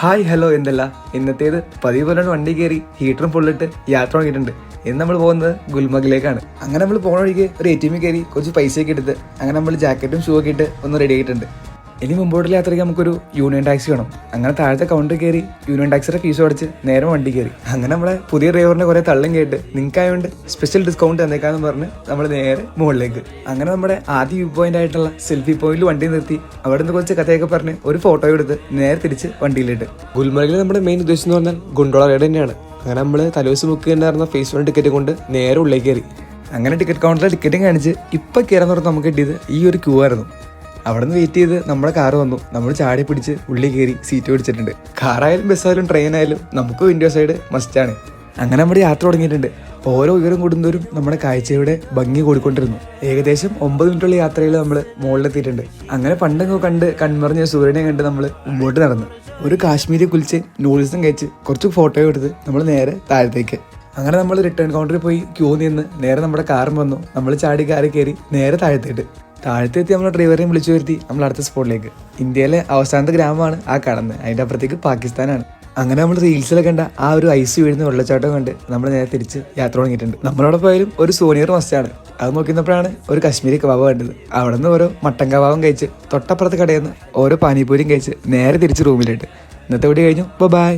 Hi hello എന്തല്ല ഇന്നത്തേത് പതിവ് പോലെയാണ് വണ്ടി കയറി ഹീറ്ററും ഫുള്ളിട്ട് യാത്ര തുടങ്ങിയിട്ടുണ്ട്. ഇന്ന് നമ്മൾ പോകുന്നത് ഗുൽമർഗിലേക്കാണ്. അങ്ങനെ നമ്മൾ പോണ വഴിക്ക് ഒരു ATM കയറി കുറച്ച് പൈസയൊക്കെ എടുത്ത് അങ്ങനെ നമ്മൾ ജാക്കറ്റും ഷൂ ഒക്കെ ഇട്ട് ഒന്ന് റെഡി ആയിട്ടുണ്ട്. ഇനി മുമ്പോട്ടുള്ള യാത്രയ്ക്ക് നമുക്കൊരു യൂണിയൻ ടാക്സി വേണം. അങ്ങനെ താഴത്തെ കൗണ്ടർ കയറി യൂണിയൻ ടാക്സിയുടെ ഫീസ് അടച്ച് നേരെ വണ്ടി കയറി. അങ്ങനെ നമ്മളെ പുതിയ ഡ്രൈവറിനെ കുറെ തള്ളം കേട്ട് നിങ്ങൾക്കായതുകൊണ്ട് സ്പെഷ്യൽ ഡിസ്കൗണ്ട് തന്നേക്കാന്ന് പറഞ്ഞ് നമ്മൾ നേരെ മുകളിലേക്ക്. അങ്ങനെ നമ്മുടെ ആദ്യ വ്യൂ പോയിന്റ് ആയിട്ടുള്ള സെൽഫി പോയിന്റിൽ വണ്ടി നിർത്തി അവിടെ നിന്ന് കുറച്ച് കഥയൊക്കെ പറഞ്ഞ് ഒരു ഫോട്ടോ എടുത്ത് നേരെ തിരിച്ച് വണ്ടിയിലിട്ട്. ഗുൽമർഗിൽ നമ്മുടെ മെയിൻ ഉദ്ദേശം എന്ന് പറഞ്ഞാൽ ഗുണ്ടോള റൈഡ് തന്നെയാണ്. അങ്ങനെ നമ്മൾ തലേദിവസം ബുക്ക് ചെയ്യുന്ന ഫേസ് 1 ടിക്കറ്റ് കൊണ്ട് നേരെ ഉള്ളിലേക്ക് കയറി. അങ്ങനെ ടിക്കറ്റ് കൗണ്ടറിലെ ടിക്കറ്റും കാണിച്ച് ഇപ്പം കയറാന്ന് പറഞ്ഞ് നമുക്ക് കിട്ടിയത് ഈ ഒരു ക്യൂ ആയിരുന്നു. അവിടെ നിന്ന് വെയിറ്റ് ചെയ്ത് നമ്മുടെ കാറ് വന്നു. നമ്മൾ ചാടി പിടിച്ച് ഉള്ളിൽ കയറി സീറ്റ് പിടിച്ചിട്ടുണ്ട്. കാറായാലും ബസ്സായാലും ട്രെയിൻ ആയാലും നമുക്ക് വിൻഡോ സൈഡ് മസ്റ്റാണ്. അങ്ങനെ നമ്മുടെ യാത്ര തുടങ്ങിയിട്ടുണ്ട്. ഓരോ ഉയരം കൂടുന്നവരും നമ്മുടെ കാഴ്ചയുടെ ഭംഗി കൂടിക്കൊണ്ടിരുന്നു. ഏകദേശം 9 മിനിറ്റുള്ള യാത്രയിൽ നമ്മൾ മുകളിലെത്തിയിട്ടുണ്ട്. അങ്ങനെ പണ്ടങ്ങ് കണ്ട് കൺമറിഞ്ഞ സൂര്യനെ കണ്ട് നമ്മൾ മുമ്പോട്ട് നടന്നു. ഒരു കാശ്മീരി കുലിച്ച് നൂഡിൽസും കഴിച്ച് കുറച്ച് ഫോട്ടോ എടുത്ത് നമ്മൾ നേരെ താഴത്തേക്ക്. അങ്ങനെ നമ്മൾ റിട്ടേൺ കൗണ്ടറിൽ പോയി ക്യൂ നിന്ന് നേരെ നമ്മുടെ കാറും വന്നു. നമ്മൾ ചാടി കാറി കയറി നേരെ താഴത്തെത്തി നമ്മൾ ഡ്രൈവറെയും വിളിച്ചു വരുത്തി നമ്മൾ അടുത്ത സ്പോട്ടിലേക്ക്. ഇന്ത്യയിലെ അവസാനത്തെ ഗ്രാമമാണ് ആ കാണുന്നത്. അതിൻ്റെ അപ്പുറത്തേക്ക് പാകിസ്ഥാനാണ്. അങ്ങനെ നമ്മൾ റീൽസിലൊക്കെ കണ്ട ആ ഒരു ഐസ് വീഴുന്ന വെള്ളച്ചാട്ടം കണ്ട് നമ്മൾ നേരെ തിരിച്ച് യാത്ര തുടങ്ങിയിട്ടുണ്ട്. നമ്മളോട് പോയാലും ഒരു സോനിയർ മസ്റ്റാണ്. അത് നോക്കിയപ്പോഴാണ് ഒരു കശ്മീരി കബാബ് കണ്ടത്. അവിടെ നിന്ന് ഓരോ മട്ടൻ കബാബും കഴിച്ച് തൊട്ടപ്പുറത്ത് കടയിൽ നിന്ന് ഓരോ പാനിപൂരിയും കഴിച്ച് നേരെ തിരിച്ച് റൂമിലിട്ട്. ഇന്നത്തെ വീഡിയോ കഴിഞ്ഞു. ബൈ.